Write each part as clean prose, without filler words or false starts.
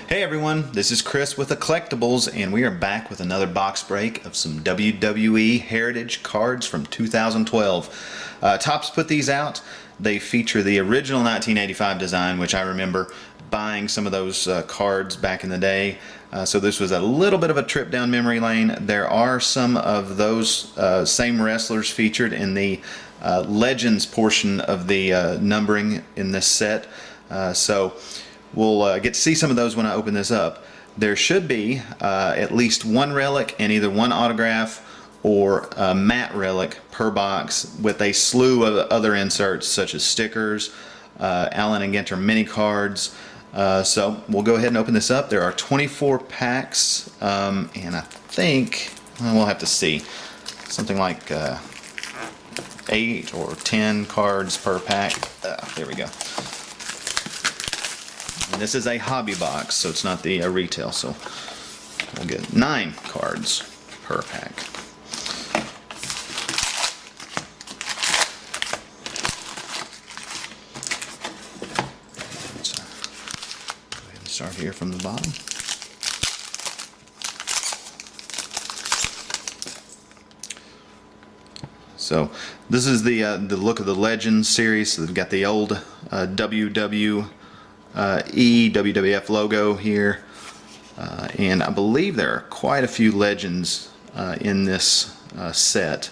Hey everyone, this is Chris with Eclectibles, and we are back with another box break of some WWE Heritage cards from 2012. Topps put these out. They feature the original 1985 design, which I remember buying some of those cards back in the day. So this was a little bit of a trip down memory lane. There are some of those same wrestlers featured in the Legends portion of the numbering in this set. So we'll get to see some of those when I open this up. There should be at least one relic and either one autograph or a matte relic per box with a slew of other inserts such as stickers, Allen and Ginter mini cards. So we'll go ahead and open this up. There are 24 packs, and I think, well, we'll have to see, something like 8 or 10 cards per pack. There we go. And this is a hobby box, so it's not the retail, so we'll get 9 cards per pack. Let's go ahead and start here from the bottom. So this is the look of the Legends series. So they've got the old WWF logo here, and I believe there are quite a few Legends in this set,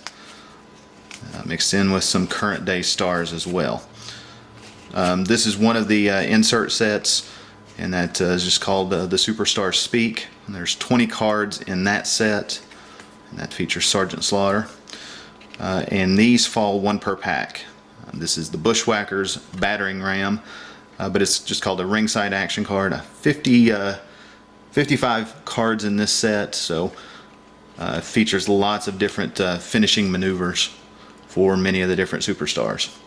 mixed in with some current day stars as well. This is one of the insert sets, and that is just called the Superstars Speak. And there's 20 cards in that set, and that features Sergeant Slaughter. And these fall 1 per pack. This is the Bushwhackers Battering Ram. But it's just called a ringside action card. 55 cards in this set, so it features lots of different finishing maneuvers for many of the different superstars.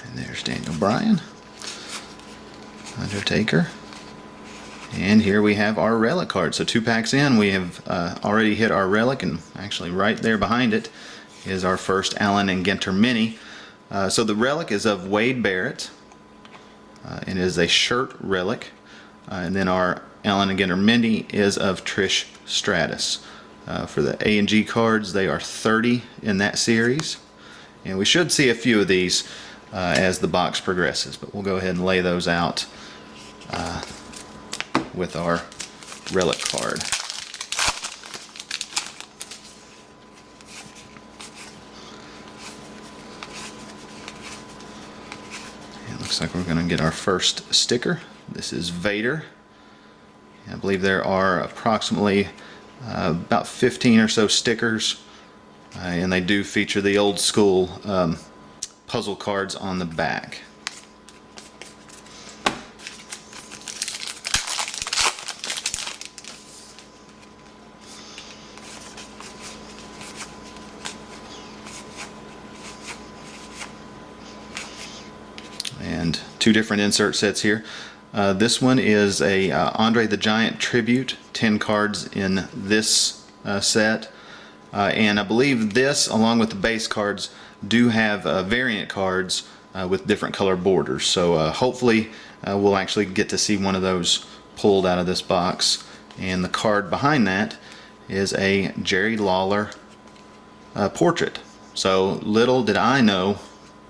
And there's Daniel Bryan, Undertaker. And here we have our relic card. So 2 packs in, we have already hit our relic, and actually right there behind it is our first Allen and Ginter mini. So the relic is of Wade Barrett, and it is a shirt relic. And then our Allen and Ginter mini is of Trish Stratus. For the A and G cards, they are 30 in that series. And we should see a few of these as the box progresses, but we'll go ahead and lay those out with our relic card. It looks like we're going to get our first sticker. This is Vader. I believe there are approximately about 15 or so stickers, and they do feature the old school puzzle cards on the back. And 2 different insert sets here. This one is a Andre the Giant tribute, 10 cards in this set. And I believe this, along with the base cards, do have variant cards with different color borders. So hopefully we'll actually get to see one of those pulled out of this box. And the card behind that is a Jerry Lawler portrait. So little did I know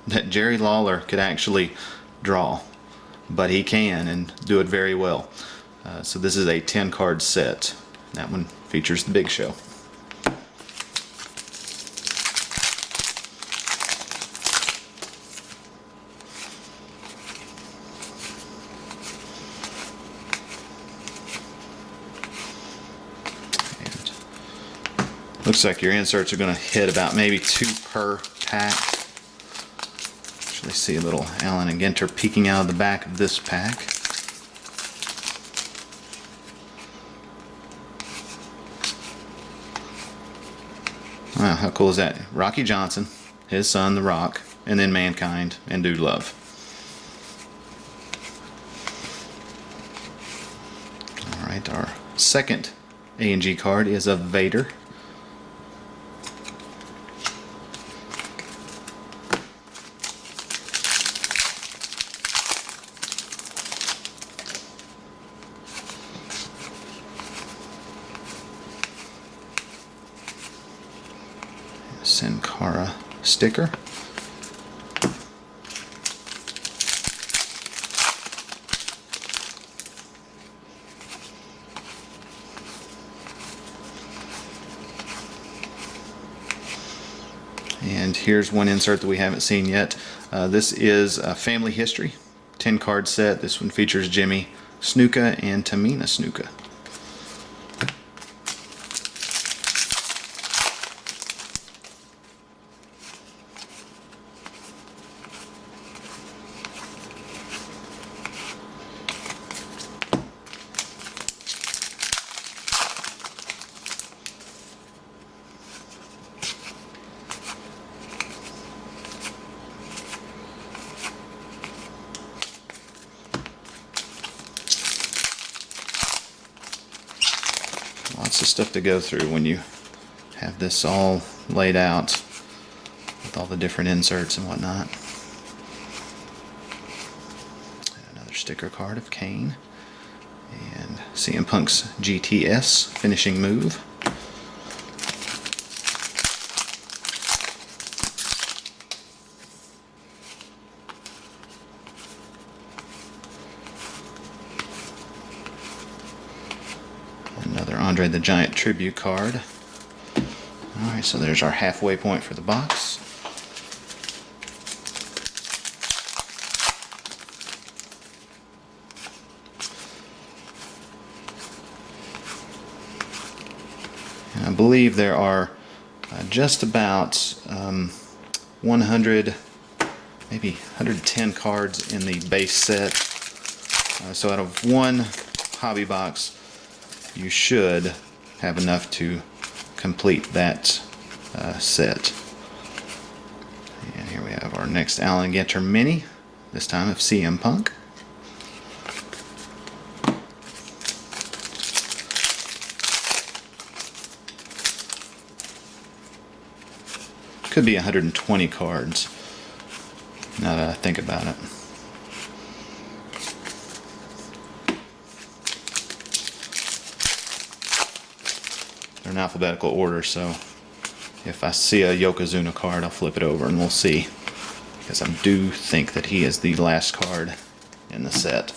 that Jerry Lawler could actually draw, but he can, and do it very well. So this is a 10 card set. That one features the Big Show. And looks like your inserts are going to hit about maybe 2 per pack. I see a little Allen and Ginter peeking out of the back of this pack. Wow, how cool is that? Rocky Johnson, his son The Rock, and then Mankind and Dude Love. Alright, our second A&G card is of Vader. Sin Cara sticker. And here's one insert that we haven't seen yet. This is a Family History 10 card set. This one features Jimmy Snuka and Tamina Snuka. Lots of stuff to go through when you have this all laid out with all the different inserts and whatnot. And another sticker card of Kane and CM Punk's GTS finishing move. Another Andre the Giant tribute card. Alright, so there's our halfway point for the box. And I believe there are just about 100, maybe 110 cards in the base set. So out of one hobby box, you should have enough to complete that set. And here we have our next Allen Ginter Mini, this time of CM Punk. Could be 120 cards, now that I think about it. They're in alphabetical order, so if I see a Yokozuna card, I'll flip it over and we'll see. Because I do think that he is the last card in the set.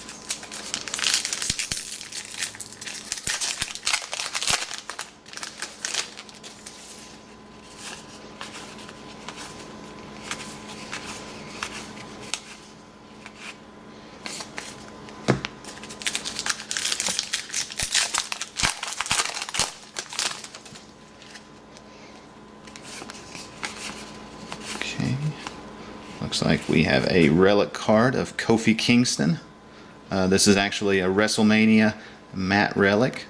Looks like we have a relic card of Kofi Kingston. This is actually a WrestleMania matte relic.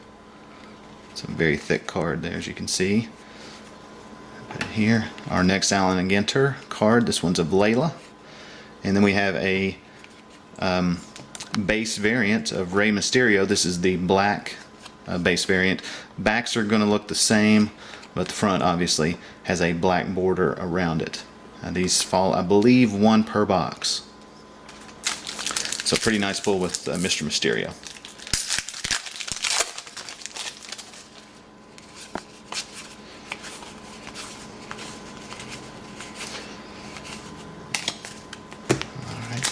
It's a very thick card there, as you can see. Put it here. Our next Allen Ginter card. This one's of Layla. And then we have a base variant of Rey Mysterio. This is the black base variant. Backs are going to look the same, but the front obviously has a black border around it. These fall, I believe, one per box. So pretty nice pull with Mr. Mysterio. Alright,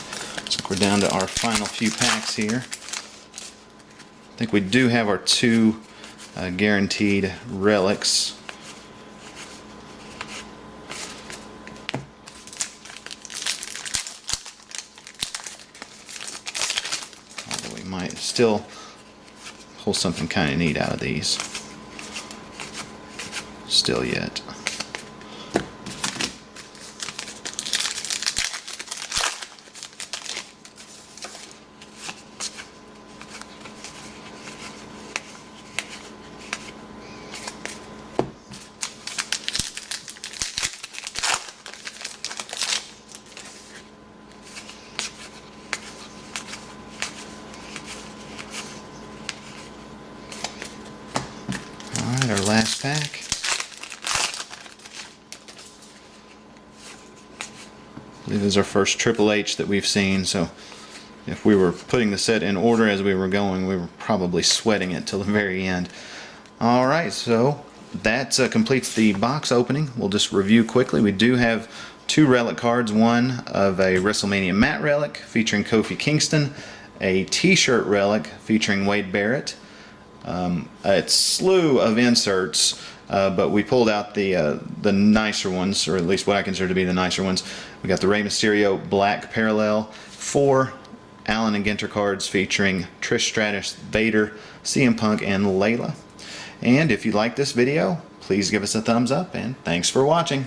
so we're down to our final few packs here. I think we do have our two guaranteed relics. Might still pull something kind of neat out of these. Still yet. Alright, our last pack. I believe this is our first Triple H that we've seen, so if we were putting the set in order as we were going, we were probably sweating it till the very end. Alright, so that completes the box opening. We'll just review quickly. We do have 2 relic cards, one of a WrestleMania mat relic featuring Kofi Kingston, a t-shirt relic featuring Wade Barrett, a slew of inserts, but we pulled out the nicer ones, or at least what I consider to be the nicer ones. We got the Rey Mysterio Black Parallel, 4 Allen and Ginter cards featuring Trish Stratus, Vader, CM Punk, and Layla. And if you like this video, please give us a thumbs up, and thanks for watching.